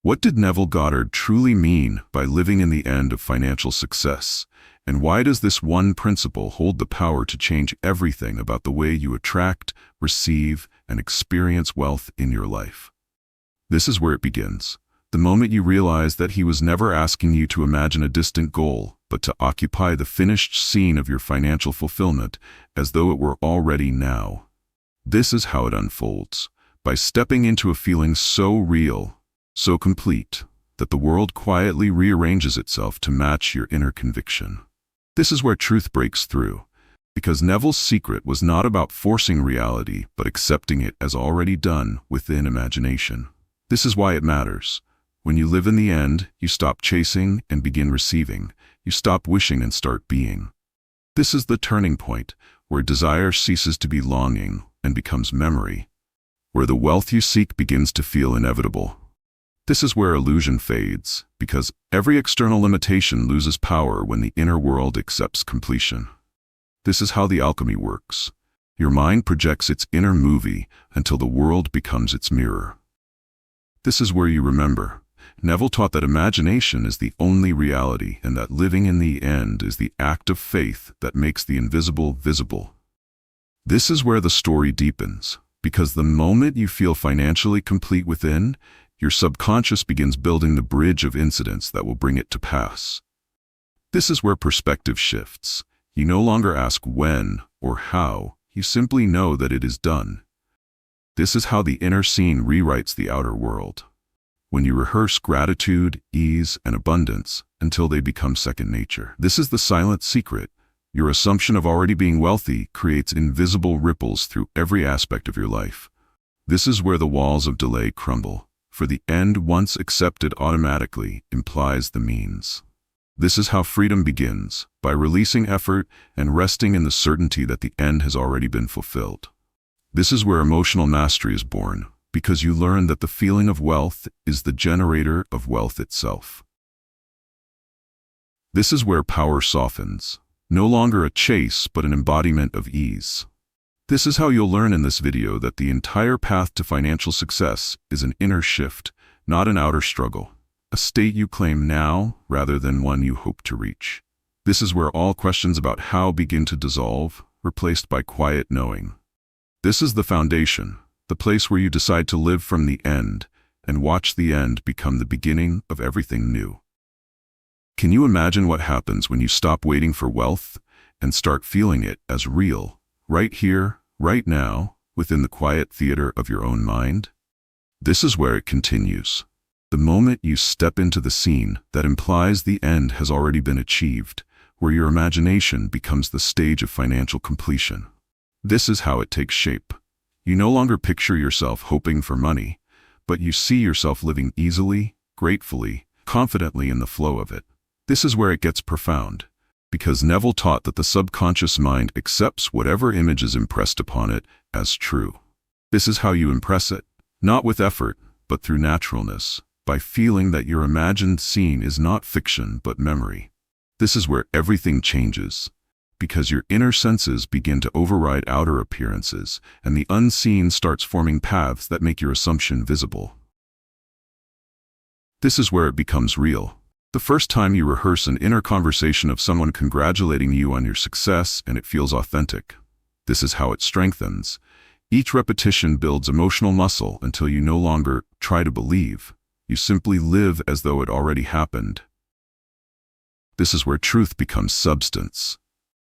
What did Neville Goddard truly mean by living in the end of financial success? And why does this one principle hold the power to change everything about the way you attract, receive, and experience wealth in your life? This is where it begins. The moment you realize that he was never asking you to imagine a distant goal, but to occupy the finished scene of your financial fulfillment as though it were already now. This is how it unfolds, by stepping into a feeling so real, so complete, that the world quietly rearranges itself to match your inner conviction. This is where truth breaks through, because Neville's secret was not about forcing reality, but accepting it as already done within imagination. This is why it matters. When you live in the end, you stop chasing and begin receiving. You stop wishing and start being. This is the turning point, where desire ceases to be longing and becomes memory, where the wealth you seek begins to feel inevitable. This is where illusion fades, because every external limitation loses power when the inner world accepts completion. This is how the alchemy works. Your mind projects its inner movie until the world becomes its mirror. This is where you remember. Neville taught that imagination is the only reality and that living in the end is the act of faith that makes the invisible visible. This is where the story deepens, because the moment you feel financially complete within, your subconscious begins building the bridge of incidents that will bring it to pass. This is where perspective shifts. You no longer ask when or how, you simply know that it is done. This is how the inner scene rewrites the outer world. When you rehearse gratitude, ease, and abundance until they become second nature. This is the silent secret. Your assumption of already being wealthy creates invisible ripples through every aspect of your life. This is where the walls of delay crumble, for the end once accepted automatically implies the means. This is how freedom begins, by releasing effort and resting in the certainty that the end has already been fulfilled. This is where emotional mastery is born, because you learn that the feeling of wealth is the generator of wealth itself. This is where power softens, no longer a chase but an embodiment of ease. This is how you'll learn in this video that the entire path to financial success is an inner shift, not an outer struggle, a state you claim now rather than one you hope to reach. This is where all questions about how begin to dissolve, replaced by quiet knowing. This is the foundation, the place where you decide to live from the end and watch the end become the beginning of everything new. Can you imagine what happens when you stop waiting for wealth and start feeling it as real, right here, right now, within the quiet theater of your own mind? This is where it continues. The moment you step into the scene that implies the end has already been achieved, where your imagination becomes the stage of financial completion. This is how it takes shape. You no longer picture yourself hoping for money, but you see yourself living easily, gratefully, confidently in the flow of it. This is where it gets profound, because Neville taught that the subconscious mind accepts whatever image is impressed upon it as true. This is how you impress it, not with effort, but through naturalness, by feeling that your imagined scene is not fiction but memory. This is where everything changes, because your inner senses begin to override outer appearances, and the unseen starts forming paths that make your assumption visible. This is where it becomes real. The first time you rehearse an inner conversation of someone congratulating you on your success and it feels authentic. This is how it strengthens. Each repetition builds emotional muscle until you no longer try to believe. You simply live as though it already happened. This is where truth becomes substance,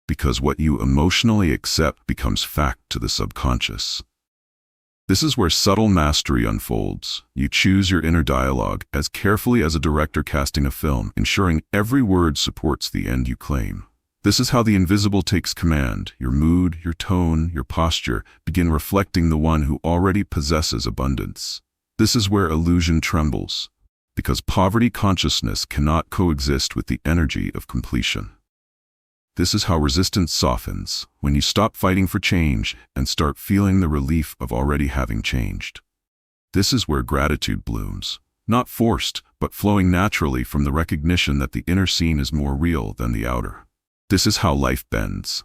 because what you emotionally accept becomes fact to the subconscious. This is where subtle mastery unfolds. You choose your inner dialogue as carefully as a director casting a film, ensuring every word supports the end you claim. This is how the invisible takes command. Your mood, your tone, your posture begin reflecting the one who already possesses abundance. This is where illusion trembles, because poverty consciousness cannot coexist with the energy of completion. This is how resistance softens, when you stop fighting for change and start feeling the relief of already having changed. This is where gratitude blooms, not forced, but flowing naturally from the recognition that the inner scene is more real than the outer. This is how life bends.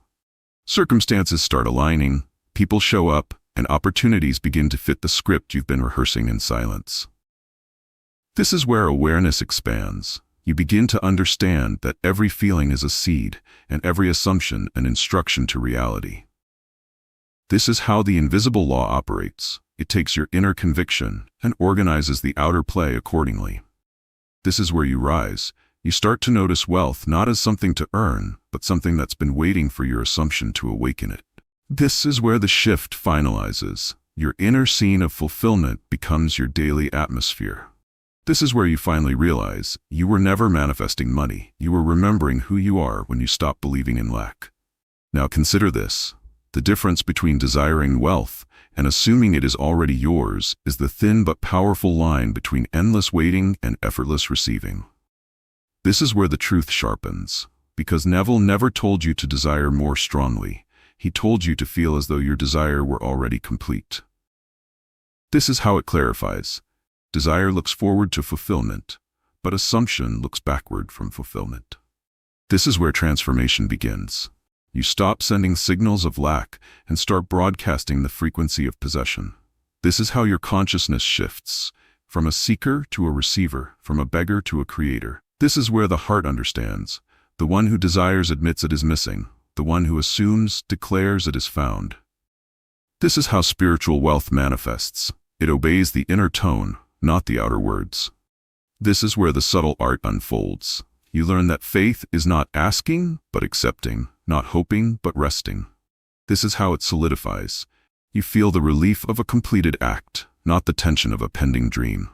Circumstances start aligning, people show up, and opportunities begin to fit the script you've been rehearsing in silence. This is where awareness expands. You begin to understand that every feeling is a seed, and every assumption an instruction to reality. This is how the invisible law operates. It takes your inner conviction and organizes the outer play accordingly. This is where you rise. You start to notice wealth not as something to earn, but something that's been waiting for your assumption to awaken it. This is where the shift finalizes. Your inner scene of fulfillment becomes your daily atmosphere. This is where you finally realize you were never manifesting money. You were remembering who you are when you stop believing in lack. Now consider this. The difference between desiring wealth and assuming it is already yours is the thin but powerful line between endless waiting and effortless receiving. This is where the truth sharpens, because Neville never told you to desire more strongly. He told you to feel as though your desire were already complete. This is how it clarifies. Desire looks forward to fulfillment, but assumption looks backward from fulfillment. This is where transformation begins. You stop sending signals of lack and start broadcasting the frequency of possession. This is how your consciousness shifts, from a seeker to a receiver, from a beggar to a creator. This is where the heart understands. The one who desires admits it is missing. The one who assumes declares it is found. This is how spiritual wealth manifests. It obeys the inner tone, not the outer words. This is where the subtle art unfolds. You learn that faith is not asking, but accepting, not hoping, but resting. This is how it solidifies. You feel the relief of a completed act, not the tension of a pending dream.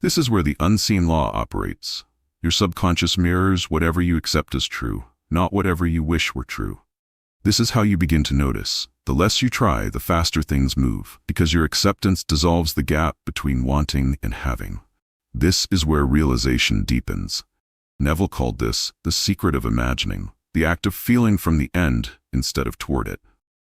This is where the unseen law operates. Your subconscious mirrors whatever you accept as true, not whatever you wish were true. This is how you begin to notice. The less you try, the faster things move, because your acceptance dissolves the gap between wanting and having. This is where realization deepens. Neville called this the secret of imagining, the act of feeling from the end instead of toward it.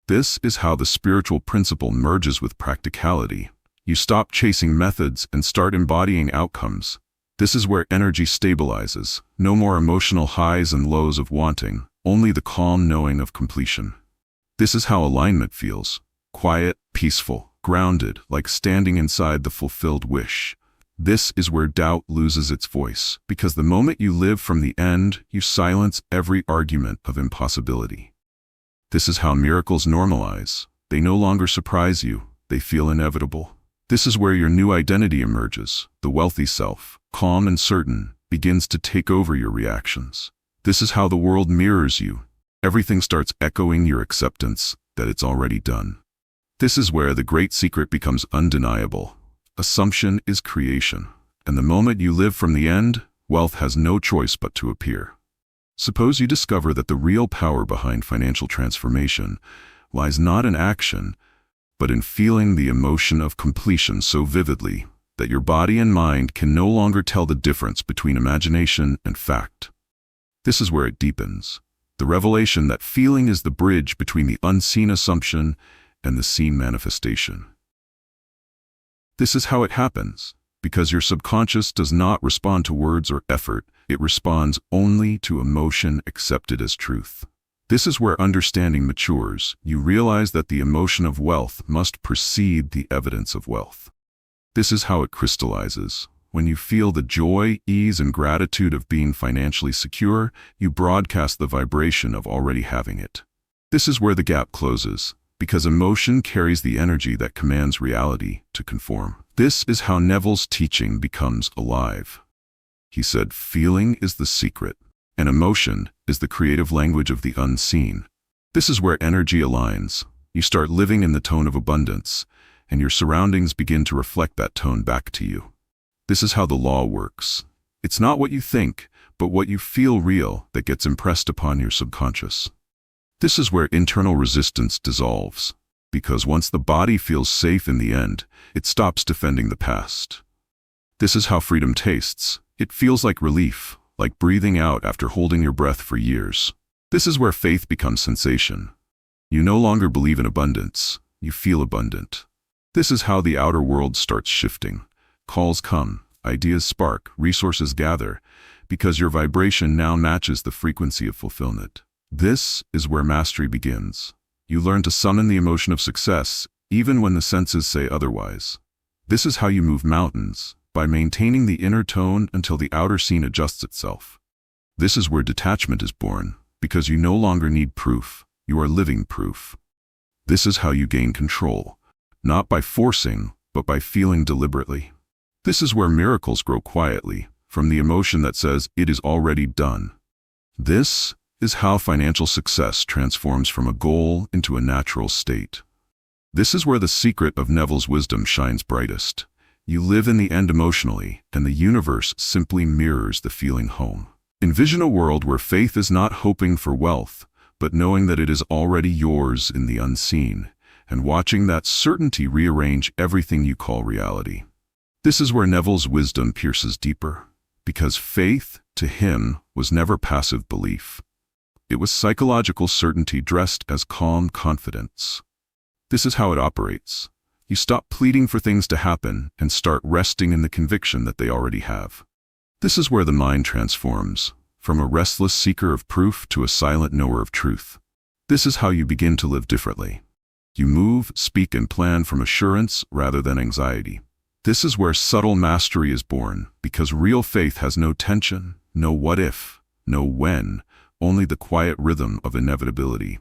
This is how the spiritual principle merges with practicality. You stop chasing methods and start embodying outcomes. This is where energy stabilizes. No more emotional highs and lows of wanting, only the calm knowing of completion. This is how alignment feels. Quiet, peaceful, grounded, like standing inside the fulfilled wish. This is where doubt loses its voice, because the moment you live from the end, you silence every argument of impossibility. This is how miracles normalize. They no longer surprise you, they feel inevitable. This is where your new identity emerges. The wealthy self, calm and certain, begins to take over your reactions. This is how the world mirrors you. Everything starts echoing your acceptance that it's already done. This is where the great secret becomes undeniable. Assumption is creation, and the moment you live from the end, wealth has no choice but to appear. Suppose you discover that the real power behind financial transformation lies not in action, but in feeling the emotion of completion so vividly that your body and mind can no longer tell the difference between imagination and fact. This is where it deepens. The revelation that feeling is the bridge between the unseen assumption and the seen manifestation. This is how it happens, because your subconscious does not respond to words or effort, it responds only to emotion accepted as truth. This is where understanding matures. You realize that the emotion of wealth must precede the evidence of wealth. This is how it crystallizes. When you feel the joy, ease, and gratitude of being financially secure, you broadcast the vibration of already having it. This is where the gap closes, because emotion carries the energy that commands reality to conform. This is how Neville's teaching becomes alive. He said, feeling is the secret, and emotion is the creative language of the unseen. This is where energy aligns. You start living in the tone of abundance, and your surroundings begin to reflect that tone back to you. This is how the law works. It's not what you think, but what you feel real that gets impressed upon your subconscious. This is where internal resistance dissolves, because once the body feels safe in the end, it stops defending the past. This is how freedom tastes. It feels like relief, like breathing out after holding your breath for years. This is where faith becomes sensation. You no longer believe in abundance, you feel abundant. This is how the outer world starts shifting. Calls come, ideas spark, resources gather, because your vibration now matches the frequency of fulfillment. This is where mastery begins. You learn to summon the emotion of success, even when the senses say otherwise. This is how you move mountains. by maintaining the inner tone until the outer scene adjusts itself. This is where detachment is born, because you no longer need proof, you are living proof. This is how you gain control, not by forcing, but by feeling deliberately. This is where miracles grow quietly, from the emotion that says, "It is already done." This is how financial success transforms from a goal into a natural state. This is where the secret of Neville's wisdom shines brightest. You live in the end emotionally, and the universe simply mirrors the feeling home. Envision a world where faith is not hoping for wealth, but knowing that it is already yours in the unseen, and watching that certainty rearrange everything you call reality. This is where Neville's wisdom pierces deeper, because faith, to him, was never passive belief. It was psychological certainty dressed as calm confidence. This is how it operates. You stop pleading for things to happen and start resting in the conviction that they already have. This is where the mind transforms, from a restless seeker of proof to a silent knower of truth. This is how you begin to live differently. You move, speak, and plan from assurance rather than anxiety. This is where subtle mastery is born, because real faith has no tension, no what if, no when, only the quiet rhythm of inevitability.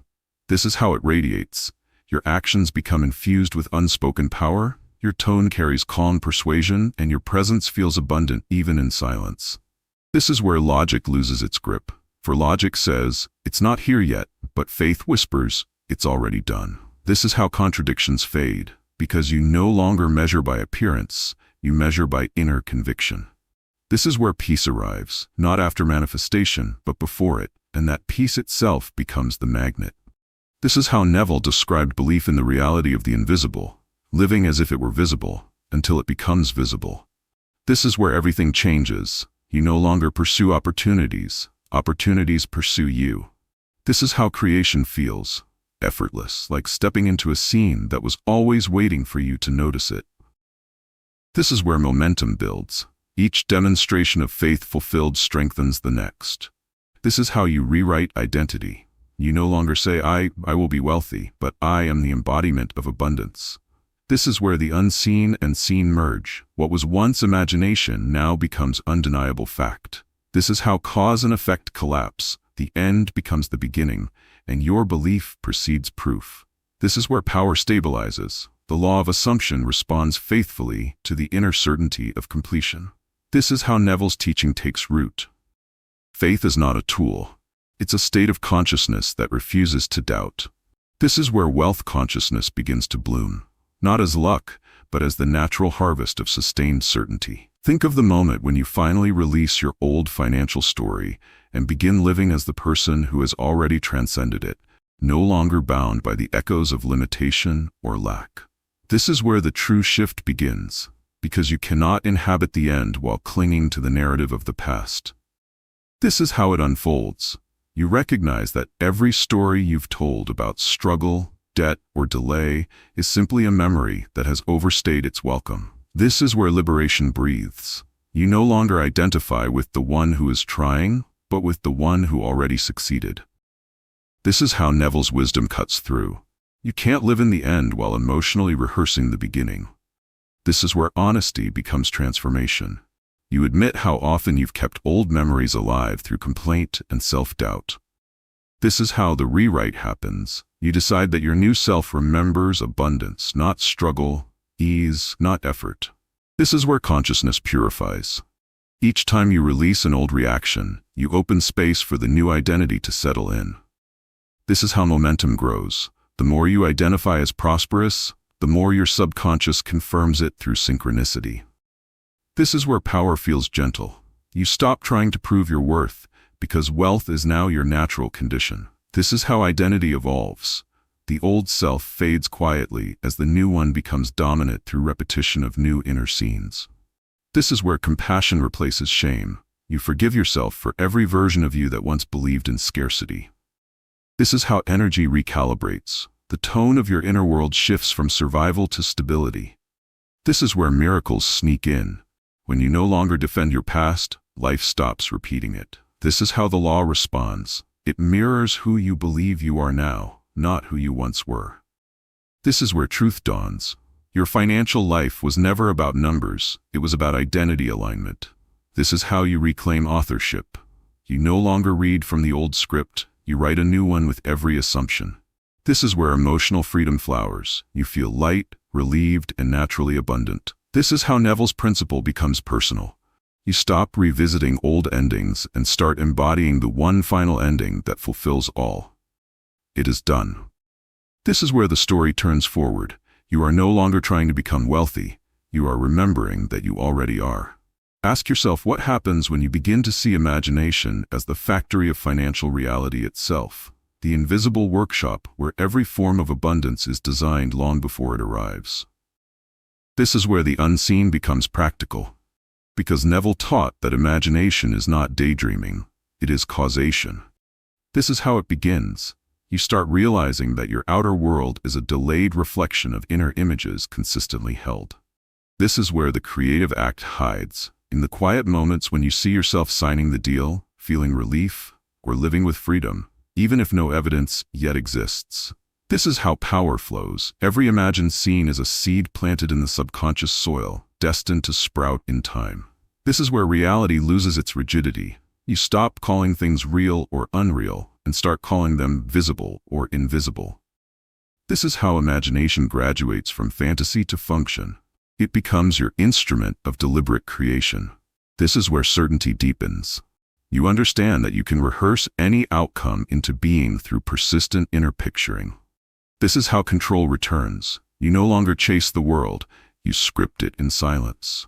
This is how it radiates. Your actions become infused with unspoken power, your tone carries calm persuasion, and your presence feels abundant even in silence. This is where logic loses its grip, for logic says, "It's not here yet," but faith whispers, "It's already done." This is how contradictions fade, because you no longer measure by appearance, you measure by inner conviction. This is where peace arrives, not after manifestation, but before it, and that peace itself becomes the magnet. This is how Neville described belief in the reality of the invisible, living as if it were visible, until it becomes visible. This is where everything changes. You no longer pursue opportunities, opportunities pursue you. This is how creation feels, effortless, like stepping into a scene that was always waiting for you to notice it. This is where momentum builds. Each demonstration of faith fulfilled strengthens the next. This is how you rewrite identity. You no longer say, I will be wealthy, but I am the embodiment of abundance. This is where the unseen and seen merge. What was once imagination now becomes undeniable fact. This is how cause and effect collapse. The end becomes the beginning, and your belief precedes proof. This is where power stabilizes. The law of assumption responds faithfully to the inner certainty of completion. This is how Neville's teaching takes root. Faith is not a tool. It's a state of consciousness that refuses to doubt. This is where wealth consciousness begins to bloom, not as luck, but as the natural harvest of sustained certainty. Think of the moment when you finally release your old financial story and begin living as the person who has already transcended it, no longer bound by the echoes of limitation or lack. This is where the true shift begins, because you cannot inhabit the end while clinging to the narrative of the past. This is how it unfolds. You recognize that every story you've told about struggle, debt, or delay is simply a memory that has overstayed its welcome. This is where liberation breathes. You no longer identify with the one who is trying, but with the one who already succeeded. This is how Neville's wisdom cuts through. You can't live in the end while emotionally rehearsing the beginning. This is where honesty becomes transformation. You admit how often you've kept old memories alive through complaint and self-doubt. This is how the rewrite happens. You decide that your new self remembers abundance, not struggle, ease, not effort. This is where consciousness purifies. Each time you release an old reaction, you open space for the new identity to settle in. This is how momentum grows. The more you identify as prosperous, the more your subconscious confirms it through synchronicity. This is where power feels gentle. You stop trying to prove your worth, because wealth is now your natural condition. This is how identity evolves. The old self fades quietly as the new one becomes dominant through repetition of new inner scenes. This is where compassion replaces shame. You forgive yourself for every version of you that once believed in scarcity. This is how energy recalibrates. The tone of your inner world shifts from survival to stability. This is where miracles sneak in. When you no longer defend your past, life stops repeating it. This is how the law responds. It mirrors who you believe you are now, not who you once were. This is where truth dawns. Your financial life was never about numbers, it was about identity alignment. This is how you reclaim authorship. You no longer read from the old script, you write a new one with every assumption. This is where emotional freedom flowers. You feel light, relieved, and naturally abundant. This is how Neville's principle becomes personal. You stop revisiting old endings and start embodying the one final ending that fulfills all. It is done. This is where the story turns forward. You are no longer trying to become wealthy. You are remembering that you already are. Ask yourself what happens when you begin to see imagination as the factory of financial reality itself, the invisible workshop where every form of abundance is designed long before it arrives. This is where the unseen becomes practical, because Neville taught that imagination is not daydreaming, it is causation. This is how it begins. You start realizing that your outer world is a delayed reflection of inner images consistently held. This is where the creative act hides, in the quiet moments when you see yourself signing the deal, feeling relief, or living with freedom, even if no evidence yet exists. This is how power flows. Every imagined scene is a seed planted in the subconscious soil, destined to sprout in time. This is where reality loses its rigidity. You stop calling things real or unreal and start calling them visible or invisible. This is how imagination graduates from fantasy to function. It becomes your instrument of deliberate creation. This is where certainty deepens. You understand that you can rehearse any outcome into being through persistent inner picturing. This is how control returns. You no longer chase the world, you script it in silence.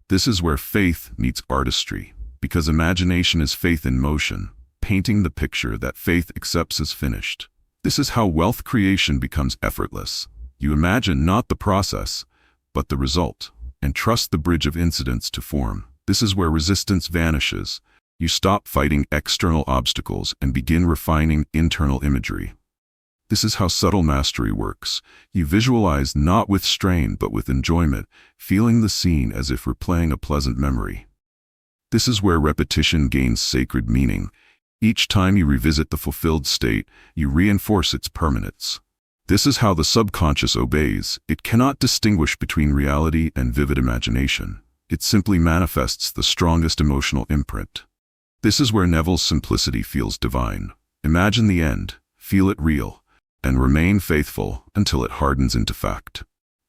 This is where faith meets artistry, because imagination is faith in motion, painting the picture that faith accepts as finished. This is how wealth creation becomes effortless. You imagine not the process, but the result, and trust the bridge of incidents to form. This is where resistance vanishes. You stop fighting external obstacles and begin refining internal imagery. This is how subtle mastery works. You visualize not with strain but with enjoyment, feeling the scene as if replaying a pleasant memory. This is where repetition gains sacred meaning. Each time you revisit the fulfilled state, you reinforce its permanence. This is how the subconscious obeys. It cannot distinguish between reality and vivid imagination. It simply manifests the strongest emotional imprint. This is where Neville's simplicity feels divine. Imagine the end, feel it real, and remain faithful until it hardens into fact.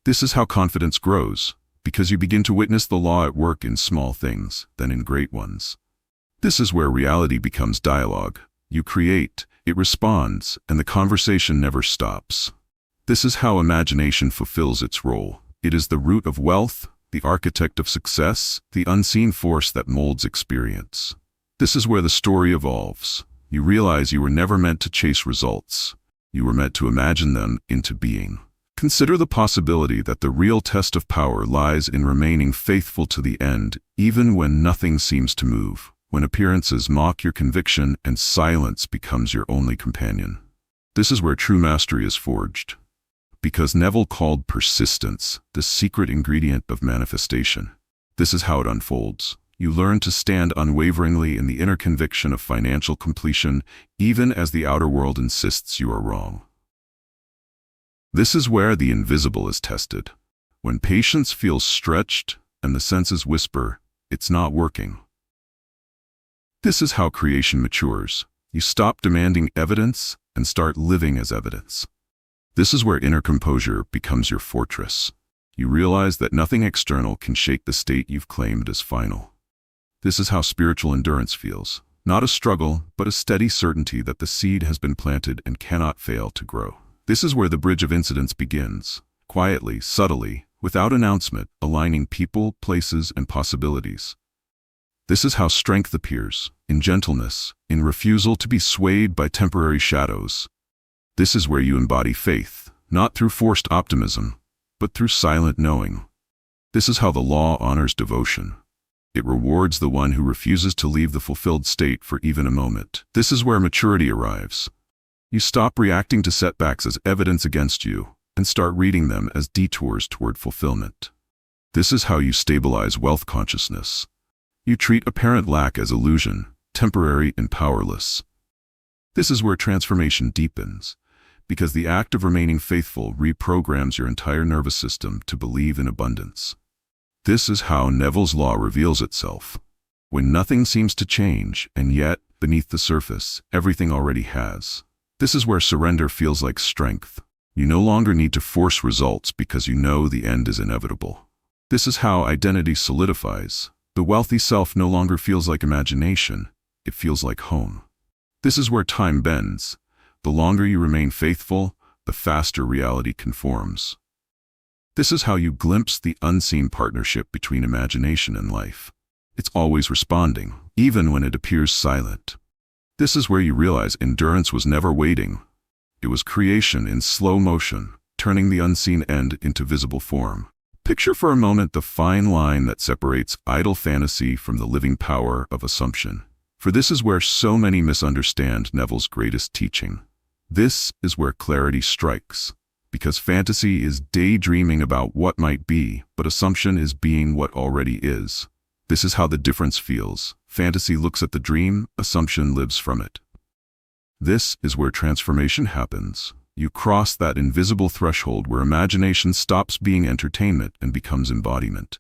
This is how confidence grows, because you begin to witness the law at work in small things, then in great ones. This is where reality becomes dialogue. You create, it responds, and the conversation never stops. This is how imagination fulfills its role. It is the root of wealth, the architect of success, the unseen force that molds experience. This is where the story evolves. You realize you were never meant to chase results. You were meant to imagine them into being. Consider the possibility that the real test of power lies in remaining faithful to the end, even when nothing seems to move, when appearances mock your conviction and silence becomes your only companion. This is where true mastery is forged. Because Neville called persistence the secret ingredient of manifestation. This is how it unfolds. You learn to stand unwaveringly in the inner conviction of financial completion, even as the outer world insists you are wrong. This is where the invisible is tested. When patience feels stretched and the senses whisper, it's not working. This is how creation matures. You stop demanding evidence and start living as evidence. This is where inner composure becomes your fortress. You realize that nothing external can shake the state you've claimed as final. This is how spiritual endurance feels. Not a struggle, but a steady certainty that the seed has been planted and cannot fail to grow. This is where the bridge of incidents begins. Quietly, subtly, without announcement, aligning people, places, and possibilities. This is how strength appears, in gentleness, in refusal to be swayed by temporary shadows. This is where you embody faith, not through forced optimism, but through silent knowing. This is how the law honors devotion. It rewards the one who refuses to leave the fulfilled state for even a moment. This is where maturity arrives. You stop reacting to setbacks as evidence against you and start reading them as detours toward fulfillment. This is how you stabilize wealth consciousness. You treat apparent lack as illusion, temporary and powerless. This is where transformation deepens, because the act of remaining faithful reprograms your entire nervous system to believe in abundance. This is how Neville's law reveals itself. When nothing seems to change, and yet, beneath the surface, everything already has. This is where surrender feels like strength. You no longer need to force results because you know the end is inevitable. This is how identity solidifies. The wealthy self no longer feels like imagination, it feels like home. This is where time bends. The longer you remain faithful, the faster reality conforms. This is how you glimpse the unseen partnership between imagination and life. It's always responding, even when it appears silent. This is where you realize endurance was never waiting. It was creation in slow motion, turning the unseen end into visible form. Picture for a moment the fine line that separates idle fantasy from the living power of assumption. For this is where so many misunderstand Neville's greatest teaching. This is where clarity strikes. Because fantasy is daydreaming about what might be, but assumption is being what already is. This is how the difference feels. Fantasy looks at the dream, assumption lives from it. This is where transformation happens. You cross that invisible threshold where imagination stops being entertainment and becomes embodiment.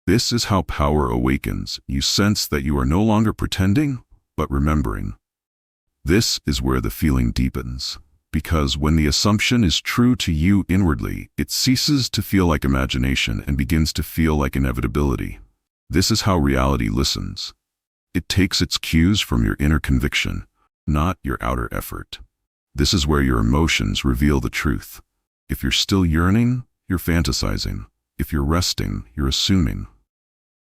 This is how power awakens. You sense that you are no longer pretending, but remembering. This is where the feeling deepens. Because when the assumption is true to you inwardly, it ceases to feel like imagination and begins to feel like inevitability. This is how reality listens. It takes its cues from your inner conviction, not your outer effort. This is where your emotions reveal the truth. If you're still yearning, you're fantasizing. If you're resting, you're assuming.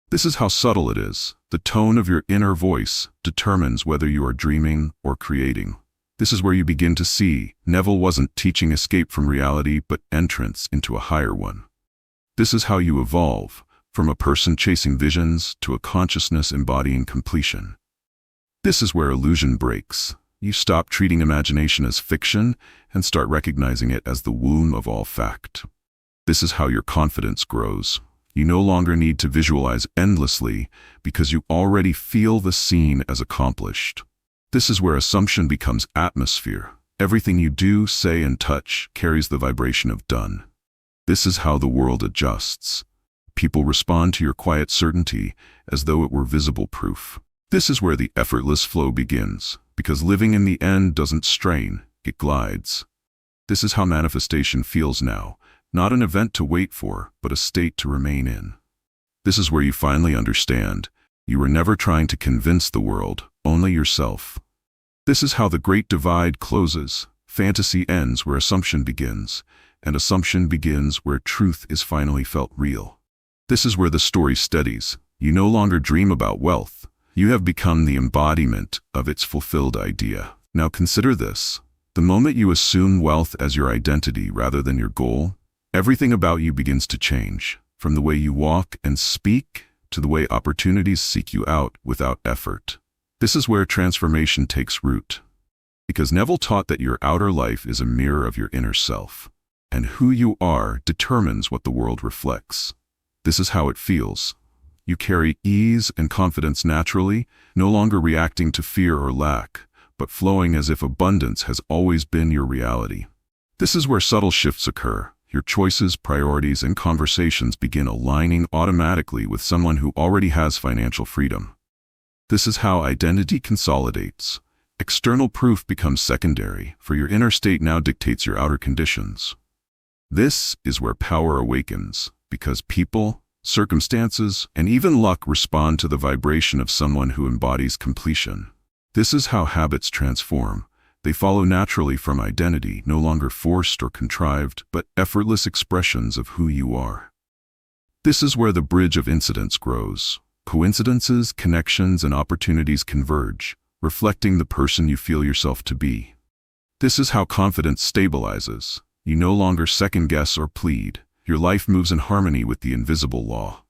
This is how subtle it is. The tone of your inner voice determines whether you are dreaming or creating. This is where you begin to see Neville wasn't teaching escape from reality, but entrance into a higher one. This is how you evolve, from a person chasing visions to a consciousness embodying completion. This is where illusion breaks. You stop treating imagination as fiction and start recognizing it as the womb of all fact. This is how your confidence grows. You no longer need to visualize endlessly because you already feel the scene as accomplished. This is where assumption becomes atmosphere. Everything you do, say, and touch carries the vibration of done. This is how the world adjusts. People respond to your quiet certainty as though it were visible proof. This is where the effortless flow begins, because living in the end doesn't strain, it glides. This is how manifestation feels now, not an event to wait for, but a state to remain in. This is where you finally understand. You were never trying to convince the world, only yourself. This is how the great divide closes. Fantasy ends where assumption begins, and assumption begins where truth is finally felt real. This is where the story steadies. You no longer dream about wealth. You have become the embodiment of its fulfilled idea. Now consider this. The moment you assume wealth as your identity rather than your goal, everything about you begins to change, from the way you walk and speak to the way opportunities seek you out without effort. This is where transformation takes root. Because Neville taught that your outer life is a mirror of your inner self, and who you are determines what the world reflects. This is how it feels. You carry ease and confidence naturally, no longer reacting to fear or lack, but flowing as if abundance has always been your reality. This is where subtle shifts occur. Your choices, priorities, and conversations begin aligning automatically with someone who already has financial freedom. This is how identity consolidates. External proof becomes secondary, for your inner state now dictates your outer conditions. This is where power awakens, because people, circumstances, and even luck respond to the vibration of someone who embodies completion. This is how habits transform. They follow naturally from identity, no longer forced or contrived, but effortless expressions of who you are. This is where the bridge of incidents grows. Coincidences, connections, and opportunities converge, reflecting the person you feel yourself to be. This is how confidence stabilizes. You no longer second-guess or plead. Your life moves in harmony with the invisible law.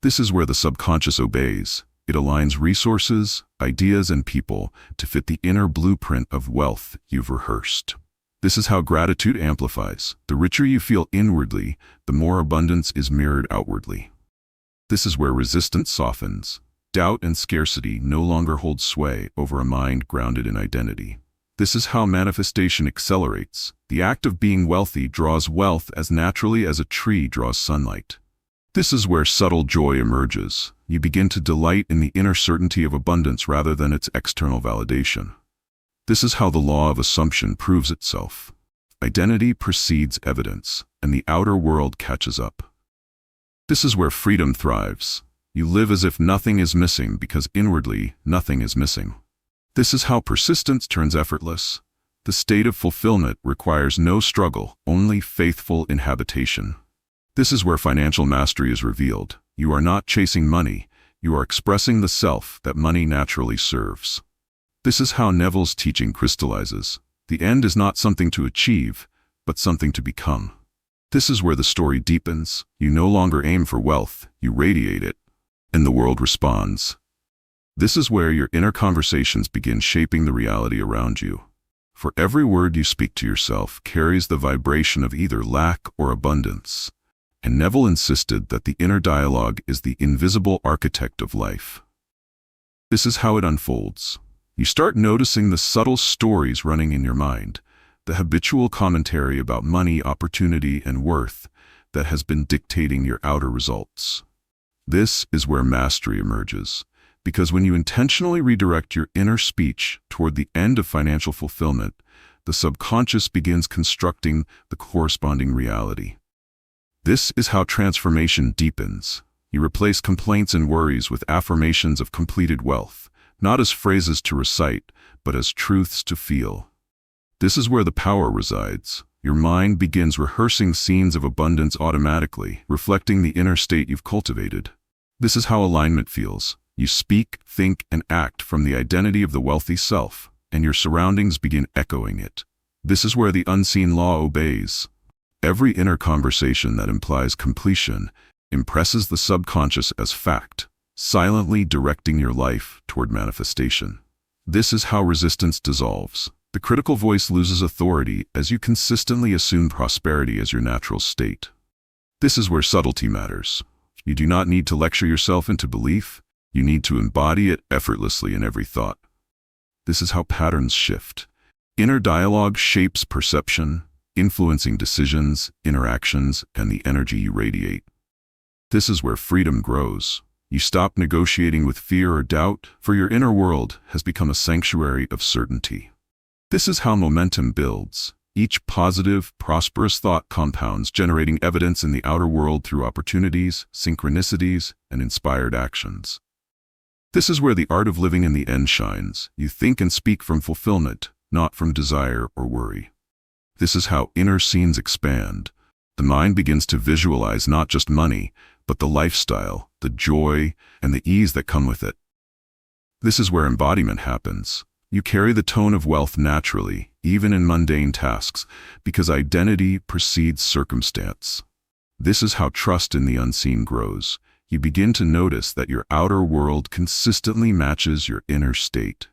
This is where the subconscious obeys. It aligns resources, ideas, and people to fit the inner blueprint of wealth you've rehearsed. This is how gratitude amplifies. The richer you feel inwardly, the more abundance is mirrored outwardly. This is where resistance softens. Doubt and scarcity no longer hold sway over a mind grounded in identity. This is how manifestation accelerates. The act of being wealthy draws wealth as naturally as a tree draws sunlight. This is where subtle joy emerges. You begin to delight in the inner certainty of abundance rather than its external validation. This is how the law of assumption proves itself. Identity precedes evidence, and the outer world catches up. This is where freedom thrives. You live as if nothing is missing because inwardly nothing is missing. This is how persistence turns effortless. The state of fulfillment requires no struggle, only faithful inhabitation. This is where financial mastery is revealed. You are not chasing money, you are expressing the self that money naturally serves. This is how Neville's teaching crystallizes. The end is not something to achieve, but something to become. This is where the story deepens. You no longer aim for wealth, you radiate it, and the world responds. This is where your inner conversations begin shaping the reality around you. For every word you speak to yourself carries the vibration of either lack or abundance. And Neville insisted that the inner dialogue is the invisible architect of life. This is how it unfolds. You start noticing the subtle stories running in your mind, the habitual commentary about money, opportunity, and worth that has been dictating your outer results. This is where mastery emerges, because when you intentionally redirect your inner speech toward the end of financial fulfillment, the subconscious begins constructing the corresponding reality. This is how transformation deepens. You replace complaints and worries with affirmations of completed wealth, not as phrases to recite, but as truths to feel. This is where the power resides. Your mind begins rehearsing scenes of abundance automatically, reflecting the inner state you've cultivated. This is how alignment feels. You speak, think, and act from the identity of the wealthy self, and your surroundings begin echoing it. This is where the unseen law obeys. Every inner conversation that implies completion impresses the subconscious as fact, silently directing your life toward manifestation. This is how resistance dissolves. The critical voice loses authority as you consistently assume prosperity as your natural state. This is where subtlety matters. You do not need to lecture yourself into belief. You need to embody it effortlessly in every thought. This is how patterns shift. Inner dialogue shapes perception, influencing decisions, interactions, and the energy you radiate. This is where freedom grows. You stop negotiating with fear or doubt, for your inner world has become a sanctuary of certainty. This is how momentum builds. Each positive, prosperous thought compounds, generating evidence in the outer world through opportunities, synchronicities, and inspired actions. This is where the art of living in the end shines. You think and speak from fulfillment, not from desire or worry. This is how inner scenes expand. The mind begins to visualize not just money, but the lifestyle, the joy, and the ease that come with it. This is where embodiment happens. You carry the tone of wealth naturally, even in mundane tasks, because identity precedes circumstance. This is how trust in the unseen grows. You begin to notice that your outer world consistently matches your inner state.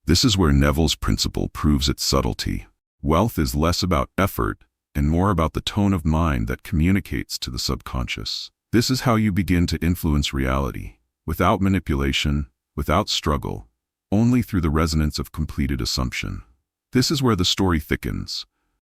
This is where Neville's principle proves its subtlety. Wealth is less about effort and more about the tone of mind that communicates to the subconscious. This is how you begin to influence reality, without manipulation, without struggle, only through the resonance of completed assumption. This is where the story thickens.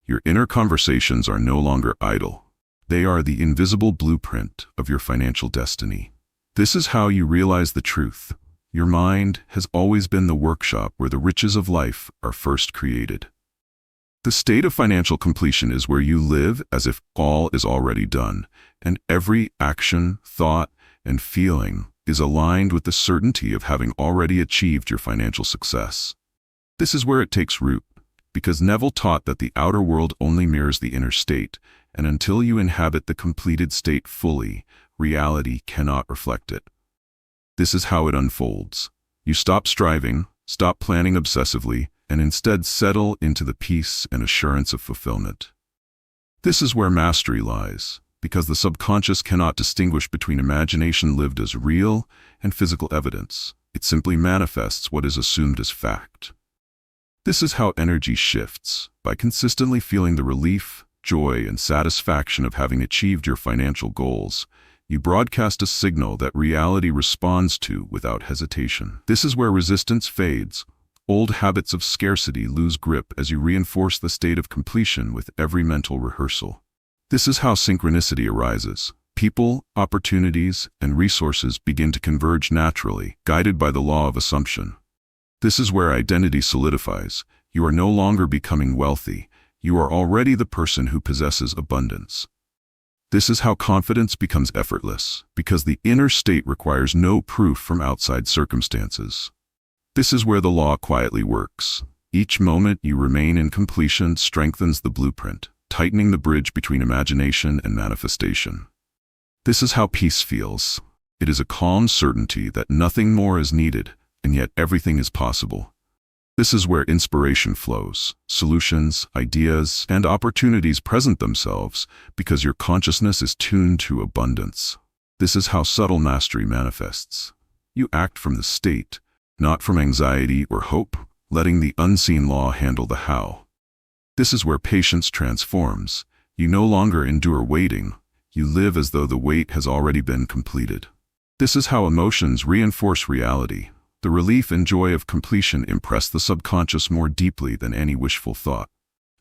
Your inner conversations are no longer idle. They are the invisible blueprint of your financial destiny. This is how you realize the truth. Your mind has always been the workshop where the riches of life are first created. The state of financial completion is where you live as if all is already done, and every action, thought, and feeling is aligned with the certainty of having already achieved your financial success. This is where it takes root, because Neville taught that the outer world only mirrors the inner state, and until you inhabit the completed state fully, reality cannot reflect it. This is how it unfolds. You stop striving, stop planning obsessively, and instead settle into the peace and assurance of fulfillment. This is where mastery lies, because the subconscious cannot distinguish between imagination lived as real and physical evidence. It simply manifests what is assumed as fact. This is how energy shifts, by consistently feeling the relief, joy, and satisfaction of having achieved your financial goals. You broadcast a signal that reality responds to without hesitation. This is where resistance fades. Old habits of scarcity lose grip as you reinforce the state of completion with every mental rehearsal. This is how synchronicity arises. People, opportunities, and resources begin to converge naturally, guided by the law of assumption. This is where identity solidifies. You are no longer becoming wealthy. You are already the person who possesses abundance. This is how confidence becomes effortless, because the inner state requires no proof from outside circumstances. This is where the law quietly works. Each moment you remain in completion strengthens the blueprint, tightening the bridge between imagination and manifestation. This is how peace feels. It is a calm certainty that nothing more is needed, and yet everything is possible. This is where inspiration flows. Solutions, ideas, and opportunities present themselves because your consciousness is tuned to abundance. This is how subtle mastery manifests. You act from the state, not from anxiety or hope, letting the unseen law handle the how. This is where patience transforms. You no longer endure waiting. You live as though the wait has already been completed. This is how emotions reinforce reality. The relief and joy of completion impress the subconscious more deeply than any wishful thought.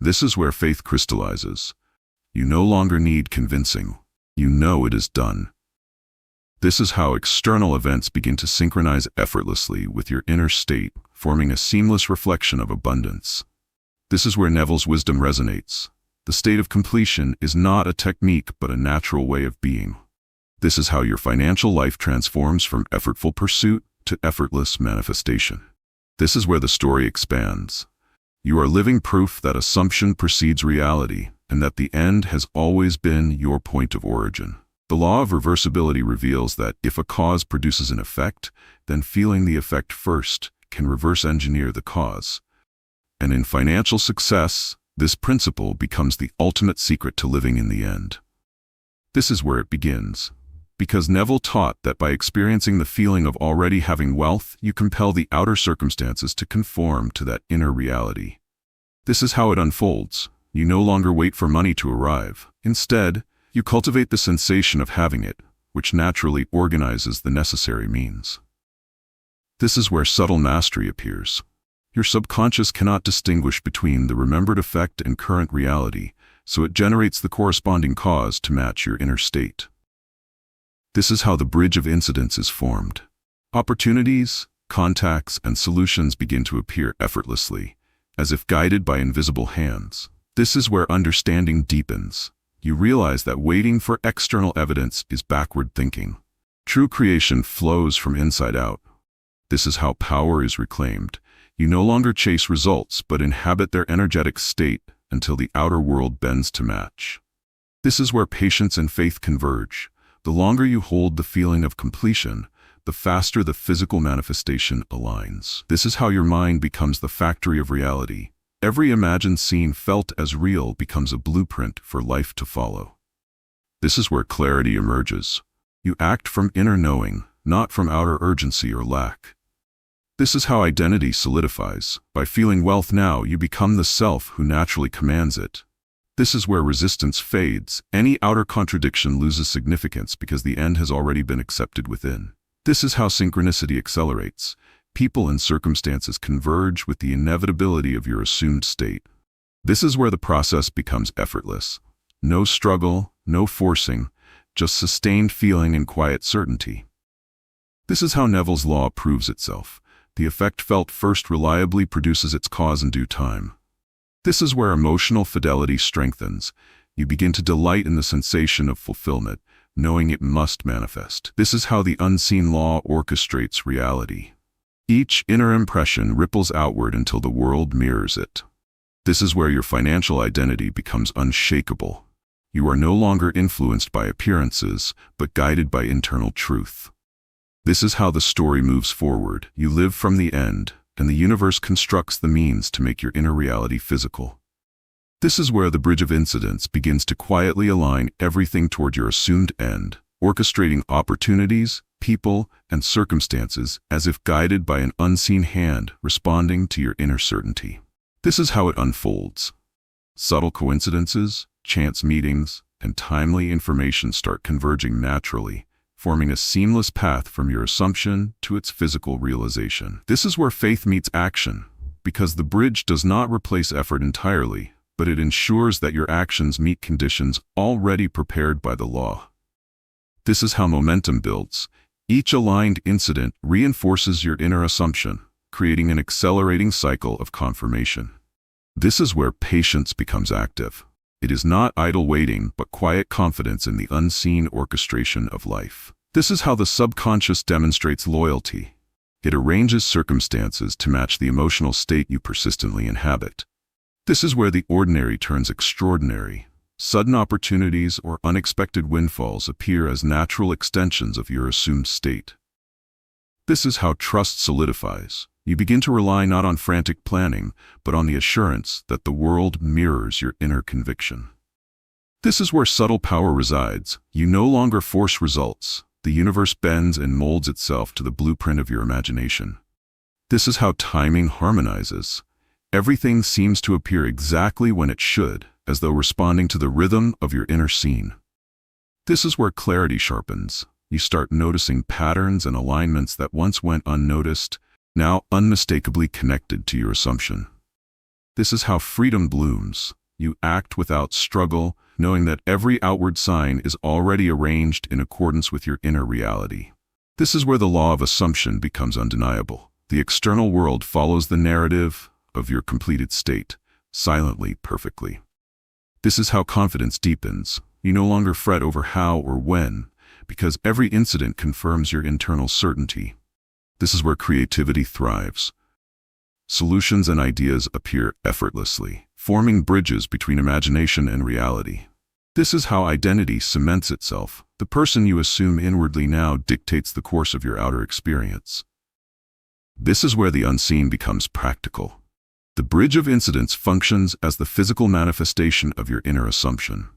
This is where faith crystallizes. You no longer need convincing. You know it is done. This is how external events begin to synchronize effortlessly with your inner state, forming a seamless reflection of abundance. This is where Neville's wisdom resonates. The state of completion is not a technique but a natural way of being. This is how your financial life transforms from effortful pursuit to effortless manifestation. This is where the story expands. You are living proof that assumption precedes reality, and that the end has always been your point of origin. The law of reversibility reveals that if a cause produces an effect, then feeling the effect first can reverse engineer the cause. And in financial success, this principle becomes the ultimate secret to living in the end. This is where it begins. Because Neville taught that by experiencing the feeling of already having wealth, you compel the outer circumstances to conform to that inner reality. This is how it unfolds. You no longer wait for money to arrive. Instead, you cultivate the sensation of having it, which naturally organizes the necessary means. This is where subtle mastery appears. Your subconscious cannot distinguish between the remembered effect and current reality, so it generates the corresponding cause to match your inner state. This is how the bridge of incidents is formed. Opportunities, contacts, and solutions begin to appear effortlessly, as if guided by invisible hands. This is where understanding deepens. You realize that waiting for external evidence is backward thinking. True creation flows from inside out. This is how power is reclaimed. You no longer chase results, but inhabit their energetic state until the outer world bends to match. This is where patience and faith converge. The longer you hold the feeling of completion, the faster the physical manifestation aligns. This is how your mind becomes the factory of reality. Every imagined scene felt as real becomes a blueprint for life to follow. This is where clarity emerges. You act from inner knowing, not from outer urgency or lack. This is how identity solidifies. By feeling wealth now, you become the self who naturally commands it. This is where resistance fades. Any outer contradiction loses significance because the end has already been accepted within. This is how synchronicity accelerates. People and circumstances converge with the inevitability of your assumed state. This is where the process becomes effortless. No struggle, no forcing, just sustained feeling and quiet certainty. This is how Neville's law proves itself. The effect felt first reliably produces its cause in due time. This is where emotional fidelity strengthens. You begin to delight in the sensation of fulfillment, knowing it must manifest. This is how the unseen law orchestrates reality. Each inner impression ripples outward until the world mirrors it. This is where your financial identity becomes unshakable. You are no longer influenced by appearances, but guided by internal truth. This is how the story moves forward. You live from the end, and the universe constructs the means to make your inner reality physical. This is where the bridge of incidents begins to quietly align everything toward your assumed end, orchestrating opportunities, people, and circumstances as if guided by an unseen hand responding to your inner certainty. This is how it unfolds. Subtle coincidences, chance meetings, and timely information start converging naturally, forming a seamless path from your assumption to its physical realization. This is where faith meets action. because the bridge does not replace effort entirely, but it ensures that your actions meet conditions already prepared by the law. This is how momentum builds. Each aligned incident reinforces your inner assumption, creating an accelerating cycle of confirmation. This is where patience becomes active. It is not idle waiting, but quiet confidence in the unseen orchestration of life. This is how the subconscious demonstrates loyalty. It arranges circumstances to match the emotional state you persistently inhabit. This is where the ordinary turns extraordinary. Sudden opportunities or unexpected windfalls appear as natural extensions of your assumed state. This is how trust solidifies. You begin to rely not on frantic planning, but on the assurance that the world mirrors your inner conviction. This is where subtle power resides. You no longer force results. The universe bends and molds itself to the blueprint of your imagination. This is how timing harmonizes. Everything seems to appear exactly when it should, as though responding to the rhythm of your inner scene. This is where clarity sharpens. You start noticing patterns and alignments that once went unnoticed, now unmistakably connected to your assumption. This is how freedom blooms. You act without struggle, knowing that every outward sign is already arranged in accordance with your inner reality. This is where the law of assumption becomes undeniable. The external world follows the narrative of your completed state, silently, perfectly. This is how confidence deepens. You no longer fret over how or when, because every incident confirms your internal certainty. This is where creativity thrives. Solutions and ideas appear effortlessly, forming bridges between imagination and reality. This is how identity cements itself. The person you assume inwardly now dictates the course of your outer experience. This is where the unseen becomes practical. The bridge of incidents functions as the physical manifestation of your inner assumption.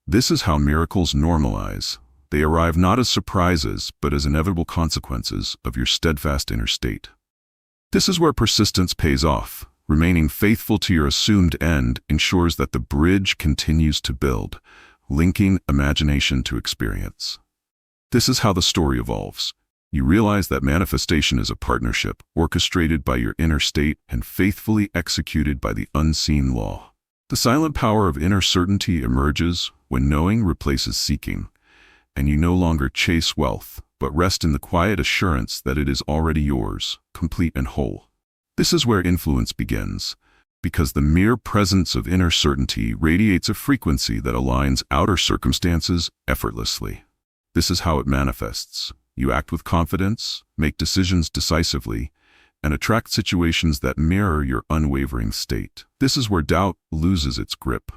This is how miracles normalize. They arrive not as surprises, but as inevitable consequences of your steadfast inner state. This is where persistence pays off. Remaining faithful to your assumed end ensures that the bridge continues to build, linking imagination to experience. This is how the story evolves. You realize that manifestation is a partnership orchestrated by your inner state and faithfully executed by the unseen law. The silent power of inner certainty emerges when knowing replaces seeking, and you no longer chase wealth, but rest in the quiet assurance that it is already yours, complete and whole. This is where influence begins, because the mere presence of inner certainty radiates a frequency that aligns outer circumstances effortlessly. This is how it manifests. You act with confidence, make decisions decisively, and attract situations that mirror your unwavering state. This is where doubt loses its grip.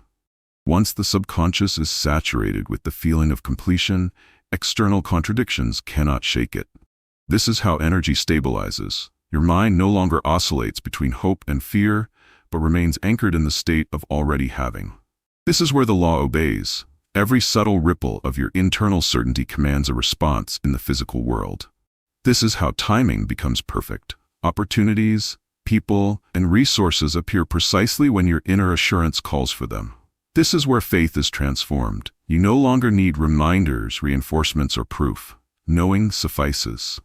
Once the subconscious is saturated with the feeling of completion, external contradictions cannot shake it. This is how energy stabilizes. Your mind no longer oscillates between hope and fear, but remains anchored in the state of already having. This is where the law obeys. Every subtle ripple of your internal certainty commands a response in the physical world. This is how timing becomes perfect. Opportunities, people, and resources appear precisely when your inner assurance calls for them. This is where faith is transformed. You no longer need reminders, reinforcements, or proof. Knowing suffices.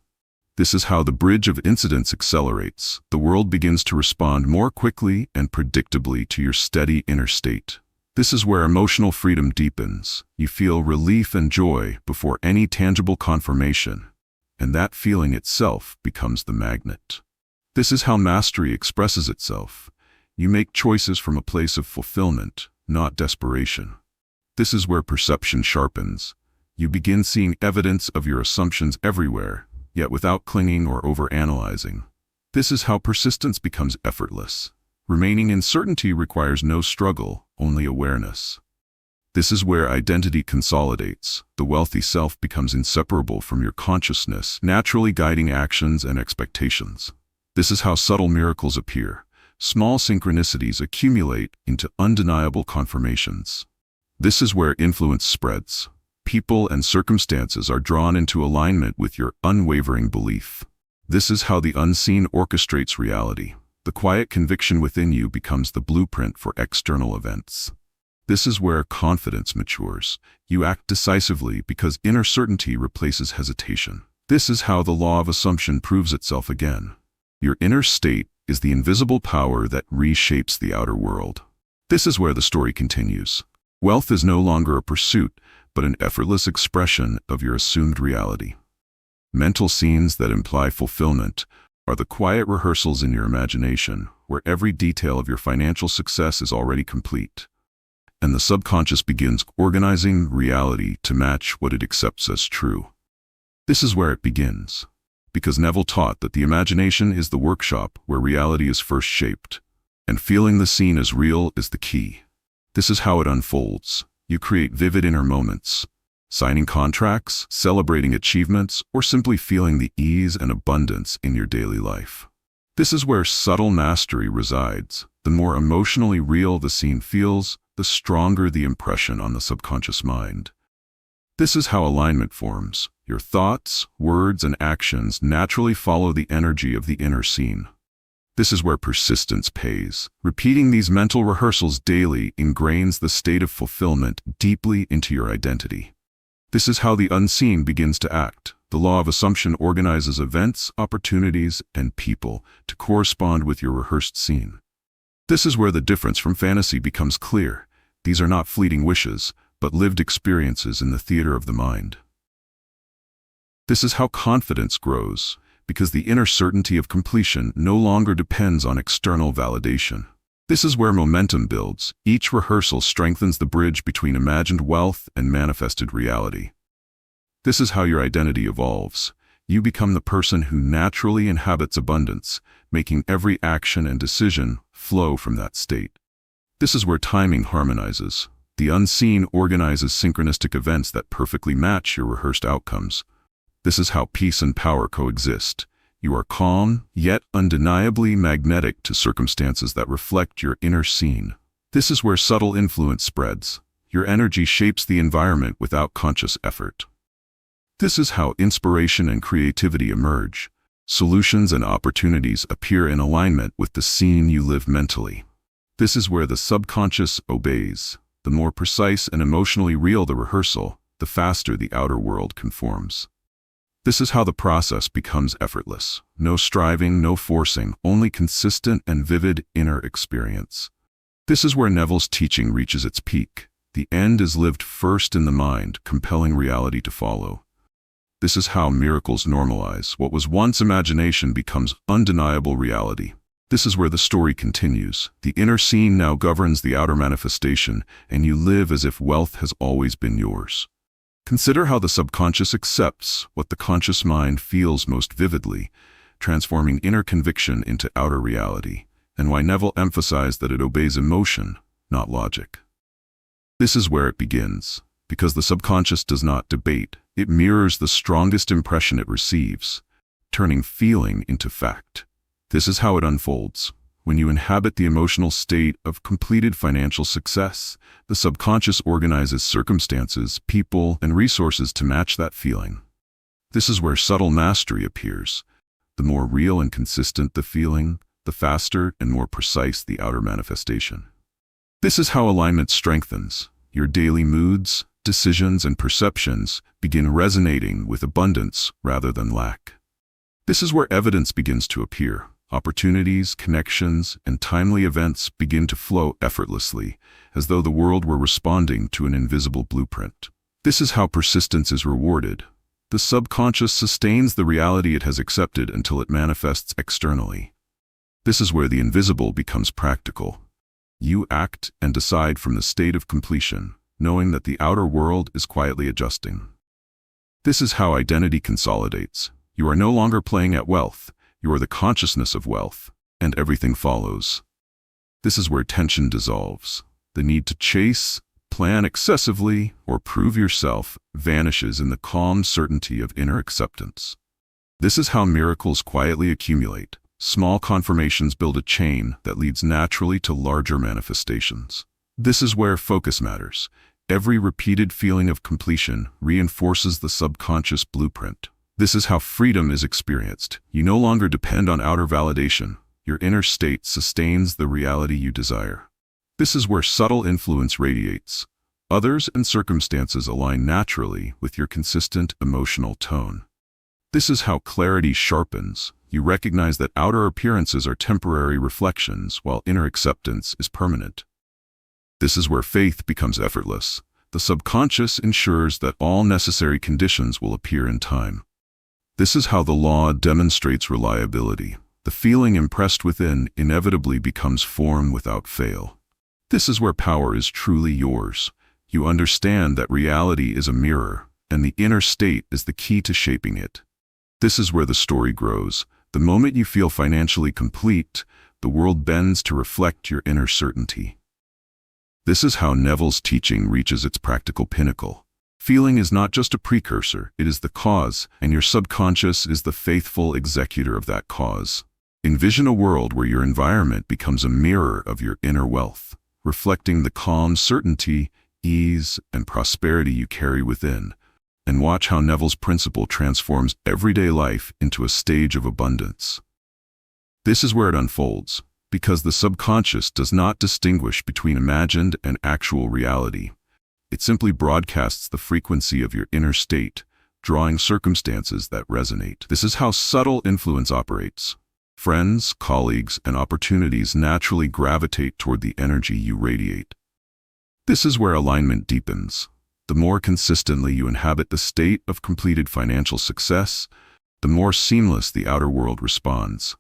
This is how the bridge of incidents accelerates. The world begins to respond more quickly and predictably to your steady inner state. This is where emotional freedom deepens. You feel relief and joy before any tangible confirmation, and that feeling itself becomes the magnet. This is how mastery expresses itself. You make choices from a place of fulfillment, not desperation. This is where perception sharpens. You begin seeing evidence of your assumptions everywhere, yet without clinging or overanalyzing. This is how persistence becomes effortless. Remaining in certainty requires no struggle, only awareness. This is where identity consolidates. The wealthy self becomes inseparable from your consciousness, naturally guiding actions and expectations. This is how subtle miracles appear. Small synchronicities accumulate into undeniable confirmations. This is where influence spreads. People and circumstances are drawn into alignment with your unwavering belief. This is how the unseen orchestrates reality. The quiet conviction within you becomes the blueprint for external events. This is where confidence matures. You act decisively because inner certainty replaces hesitation. This is how the law of assumption proves itself again. Your inner state is the invisible power that reshapes the outer world. This is where the story continues. Wealth is no longer a pursuit, but an effortless expression of your assumed reality. Mental scenes that imply fulfillment are the quiet rehearsals in your imagination, where every detail of your financial success is already complete. And the subconscious begins organizing reality to match what it accepts as true. This is where it begins, because Neville taught that the imagination is the workshop where reality is first shaped, and feeling the scene as real is the key. This is how it unfolds. You create vivid inner moments, signing contracts, celebrating achievements, or simply feeling the ease and abundance in your daily life. This is where subtle mastery resides. The more emotionally real the scene feels, the stronger the impression on the subconscious mind. This is how alignment forms. Your thoughts, words, and actions naturally follow the energy of the inner scene. This is where persistence pays. Repeating these mental rehearsals daily ingrains the state of fulfillment deeply into your identity. This is how the unseen begins to act. The law of assumption organizes events, opportunities, and people to correspond with your rehearsed scene. This is where the difference from fantasy becomes clear. These are not fleeting wishes, but lived experiences in the theater of the mind. This is how confidence grows, because the inner certainty of completion no longer depends on external validation. This is where momentum builds. Each rehearsal strengthens the bridge between imagined wealth and manifested reality. This is how your identity evolves. You become the person who naturally inhabits abundance, making every action and decision flow from that state. This is where timing harmonizes. The unseen organizes synchronistic events that perfectly match your rehearsed outcomes. This is how peace and power coexist. You are calm, yet undeniably magnetic to circumstances that reflect your inner scene. This is where subtle influence spreads. Your energy shapes the environment without conscious effort. This is how inspiration and creativity emerge. Solutions and opportunities appear in alignment with the scene you live mentally. This is where the subconscious obeys. The more precise and emotionally real the rehearsal, the faster the outer world conforms. This is how the process becomes effortless. No striving, no forcing, only consistent and vivid inner experience. This is where Neville's teaching reaches its peak. The end is lived first in the mind, compelling reality to follow. This is how miracles normalize. What was once imagination becomes undeniable reality. This is where the story continues. The inner scene now governs the outer manifestation, and you live as if wealth has always been yours. Consider how the subconscious accepts what the conscious mind feels most vividly, transforming inner conviction into outer reality, and why Neville emphasized that it obeys emotion, not logic. This is where it begins, because the subconscious does not debate. It mirrors the strongest impression it receives, turning feeling into fact. This is how it unfolds. When you inhabit the emotional state of completed financial success, the subconscious organizes circumstances, people, and resources to match that feeling. This is where subtle mastery appears. The more real and consistent the feeling, the faster and more precise the outer manifestation. This is how alignment strengthens. Your daily moods, decisions, and perceptions begin resonating with abundance rather than lack. This is where evidence begins to appear. Opportunities, connections, and timely events begin to flow effortlessly, as though the world were responding to an invisible blueprint. This is how persistence is rewarded. The subconscious sustains the reality it has accepted until it manifests externally. This is where the invisible becomes practical. You act and decide from the state of completion, knowing that the outer world is quietly adjusting. This is how identity consolidates. You are no longer playing at wealth. You are the consciousness of wealth, and everything follows. This is where tension dissolves. The need to chase, plan excessively, or prove yourself vanishes in the calm certainty of inner acceptance. This is how miracles quietly accumulate. Small confirmations build a chain that leads naturally to larger manifestations. This is where focus matters. Every repeated feeling of completion reinforces the subconscious blueprint. This is how freedom is experienced. You no longer depend on outer validation. Your inner state sustains the reality you desire. This is where subtle influence radiates. Others and circumstances align naturally with your consistent emotional tone. This is how clarity sharpens. You recognize that outer appearances are temporary reflections, while inner acceptance is permanent. This is where faith becomes effortless. The subconscious ensures that all necessary conditions will appear in time. This is how the law demonstrates reliability. The feeling impressed within inevitably becomes form without fail. This is where power is truly yours. You understand that reality is a mirror, and the inner state is the key to shaping it. This is where the story grows. The moment you feel financially complete, the world bends to reflect your inner certainty. This is how Neville's teaching reaches its practical pinnacle. Feeling is not just a precursor, it is the cause, and your subconscious is the faithful executor of that cause. Envision a world where your environment becomes a mirror of your inner wealth, reflecting the calm certainty, ease, and prosperity you carry within. And watch how Neville's principle transforms everyday life into a stage of abundance. This is where it unfolds, because the subconscious does not distinguish between imagined and actual reality. It simply broadcasts the frequency of your inner state, drawing circumstances that resonate. This is how subtle influence operates. Friends, colleagues, and opportunities naturally gravitate toward the energy you radiate. This is where alignment deepens. The more consistently you inhabit the state of completed financial success, the more seamless the outer world responds.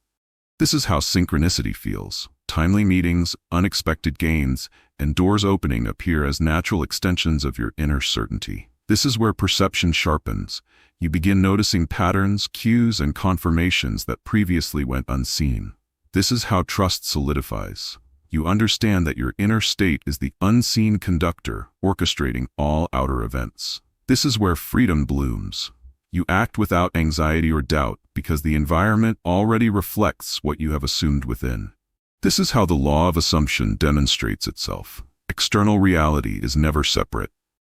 This is how synchronicity feels. Timely meetings, unexpected gains, and doors opening appear as natural extensions of your inner certainty. This is where perception sharpens. You begin noticing patterns, cues, and confirmations that previously went unseen. This is how trust solidifies. You understand that your inner state is the unseen conductor orchestrating all outer events. This is where freedom blooms. You act without anxiety or doubt because the environment already reflects what you have assumed within. This is how the law of assumption demonstrates itself. External reality is never separate.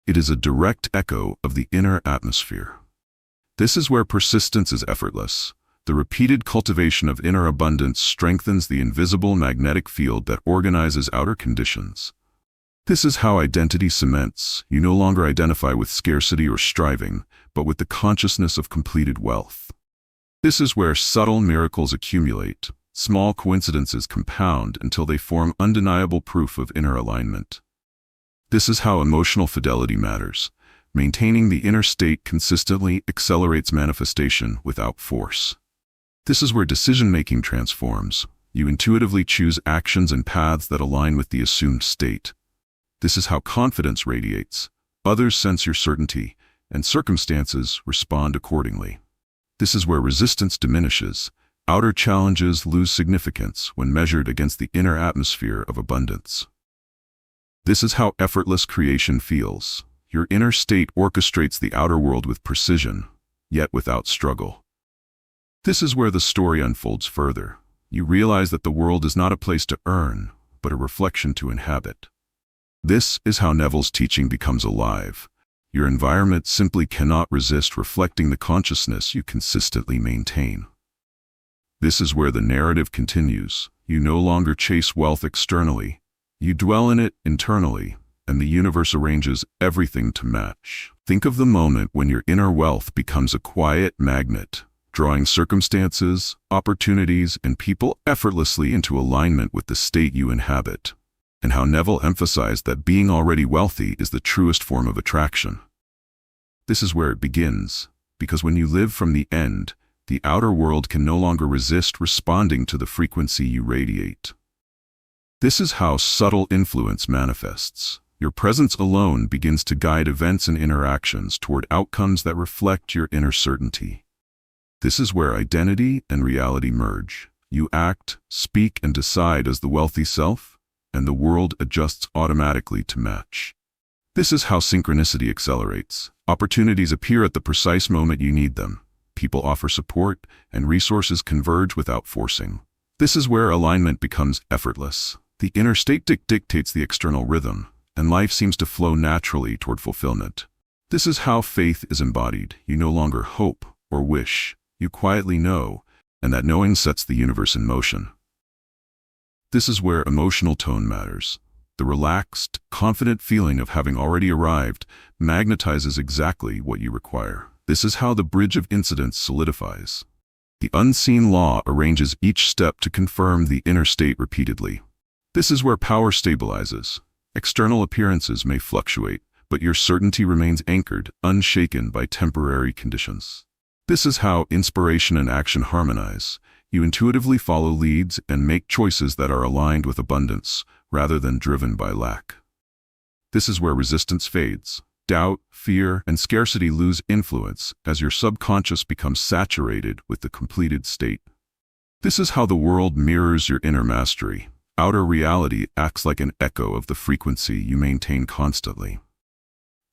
It is a direct echo of the inner atmosphere. This is where persistence is effortless. The repeated cultivation of inner abundance strengthens the invisible magnetic field that organizes outer conditions. This is how identity cements. You no longer identify with scarcity or striving, but with the consciousness of completed wealth. This is where subtle miracles accumulate. Small coincidences compound until they form undeniable proof of inner alignment. This is how emotional fidelity matters. Maintaining the inner state consistently accelerates manifestation without force. This is where decision-making transforms. You intuitively choose actions and paths that align with the assumed state. This is how confidence radiates. Others sense your certainty, and circumstances respond accordingly. This is where resistance diminishes. Outer challenges lose significance when measured against the inner atmosphere of abundance. This is how effortless creation feels. Your inner state orchestrates the outer world with precision, yet without struggle. This is where the story unfolds further. You realize that the world is not a place to earn, but a reflection to inhabit. This is how Neville's teaching becomes alive. Your environment simply cannot resist reflecting the consciousness you consistently maintain. This is where the narrative continues. You no longer chase wealth externally. You dwell in it internally, and the universe arranges everything to match. Think of the moment when your inner wealth becomes a quiet magnet, drawing circumstances, opportunities, and people effortlessly into alignment with the state you inhabit, and how Neville emphasized that being already wealthy is the truest form of attraction. This is where it begins, because when you live from the end, the outer world can no longer resist responding to the frequency you radiate. This is how subtle influence manifests. Your presence alone begins to guide events and interactions toward outcomes that reflect your inner certainty. This is where identity and reality merge. You act, speak, and decide as the wealthy self, and the world adjusts automatically to match. This is how synchronicity accelerates. Opportunities appear at the precise moment you need them. People offer support, and resources converge without forcing. This is where alignment becomes effortless. The inner state dictates the external rhythm, and life seems to flow naturally toward fulfillment. This is how faith is embodied. You no longer hope or wish. You quietly know, and that knowing sets the universe in motion. This is where emotional tone matters. The relaxed, confident feeling of having already arrived magnetizes exactly what you require. This is how the bridge of incidents solidifies. The unseen law arranges each step to confirm the inner state repeatedly. This is where power stabilizes. External appearances may fluctuate, but your certainty remains anchored, unshaken by temporary conditions. This is how inspiration and action harmonize. You intuitively follow leads and make choices that are aligned with abundance, rather than driven by lack. This is where resistance fades. Doubt, fear, and scarcity lose influence as your subconscious becomes saturated with the completed state. This is how the world mirrors your inner mastery. Outer reality acts like an echo of the frequency you maintain constantly.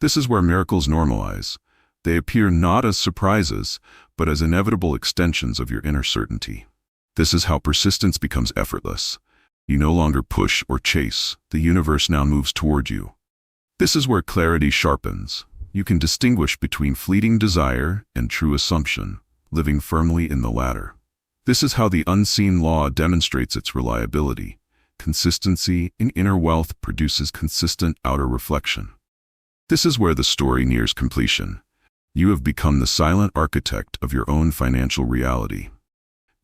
This is where miracles normalize. They appear not as surprises, but as inevitable extensions of your inner certainty. This is how persistence becomes effortless. You no longer push or chase. The universe now moves toward you. This is where clarity sharpens. You can distinguish between fleeting desire and true assumption, living firmly in the latter. This is how the unseen law demonstrates its reliability. Consistency in inner wealth produces consistent outer reflection. This is where the story nears completion. You have become the silent architect of your own financial reality.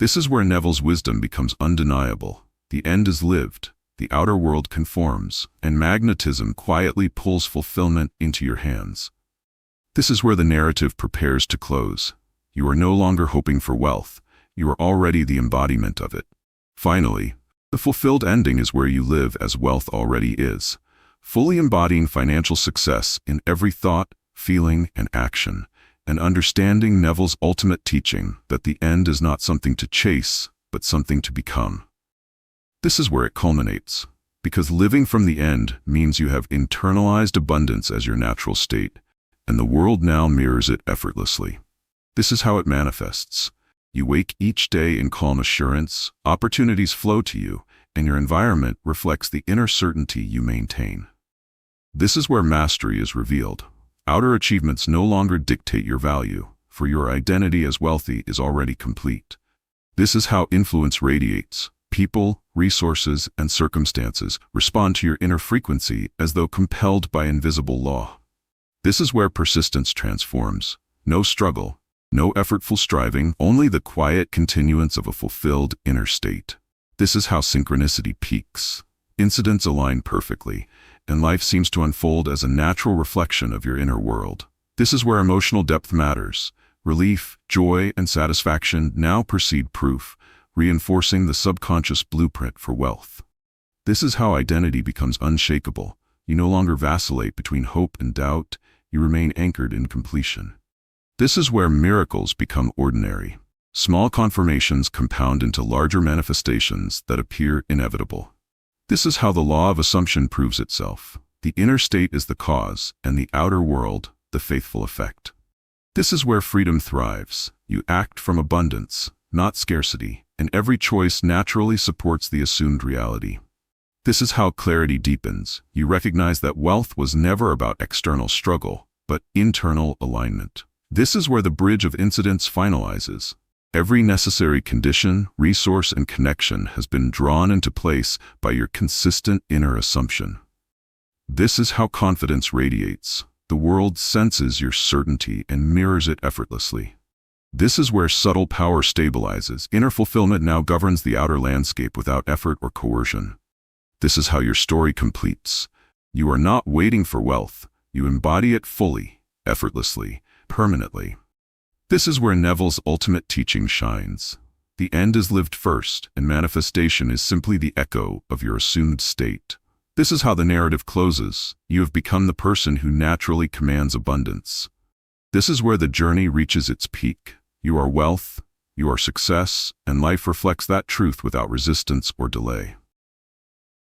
This is where Neville's wisdom becomes undeniable. The end is lived, the outer world conforms, and magnetism quietly pulls fulfillment into your hands. This is where the narrative prepares to close. You are no longer hoping for wealth. You are already the embodiment of it. Finally, the fulfilled ending is where you live as wealth already is, fully embodying financial success in every thought, feeling, and action, and understanding Neville's ultimate teaching that the end is not something to chase, but something to become. This is where it culminates, because living from the end means you have internalized abundance as your natural state, and the world now mirrors it effortlessly. This is how it manifests. You wake each day in calm assurance, opportunities flow to you, and your environment reflects the inner certainty you maintain. This is where mastery is revealed. Outer achievements no longer dictate your value, for your identity as wealthy is already complete. This is how influence radiates. People, resources, and circumstances respond to your inner frequency as though compelled by invisible law. This is where persistence transforms. No struggle, no effortful striving, only the quiet continuance of a fulfilled inner state. This is how synchronicity peaks. Incidents align perfectly, and life seems to unfold as a natural reflection of your inner world. This is where emotional depth matters. Relief, joy, and satisfaction now precede proof, reinforcing the subconscious blueprint for wealth. This is how identity becomes unshakable. You no longer vacillate between hope and doubt. You remain anchored in completion. This is where miracles become ordinary. Small confirmations compound into larger manifestations that appear inevitable. This is how the law of assumption proves itself. The inner state is the cause, and the outer world, the faithful effect. This is where freedom thrives. You act from abundance, not scarcity, and every choice naturally supports the assumed reality. This is how clarity deepens. You recognize that wealth was never about external struggle, but internal alignment. This is where the bridge of incidents finalizes. Every necessary condition, resource, and connection has been drawn into place by your consistent inner assumption. This is how confidence radiates. The world senses your certainty and mirrors it effortlessly. This is where subtle power stabilizes. Inner fulfillment now governs the outer landscape without effort or coercion. This is how your story completes. You are not waiting for wealth. You embody it fully, effortlessly, permanently. This is where Neville's ultimate teaching shines. The end is lived first, and manifestation is simply the echo of your assumed state. This is how the narrative closes. You have become the person who naturally commands abundance. This is where the journey reaches its peak. You are wealth, you are success, and life reflects that truth without resistance or delay.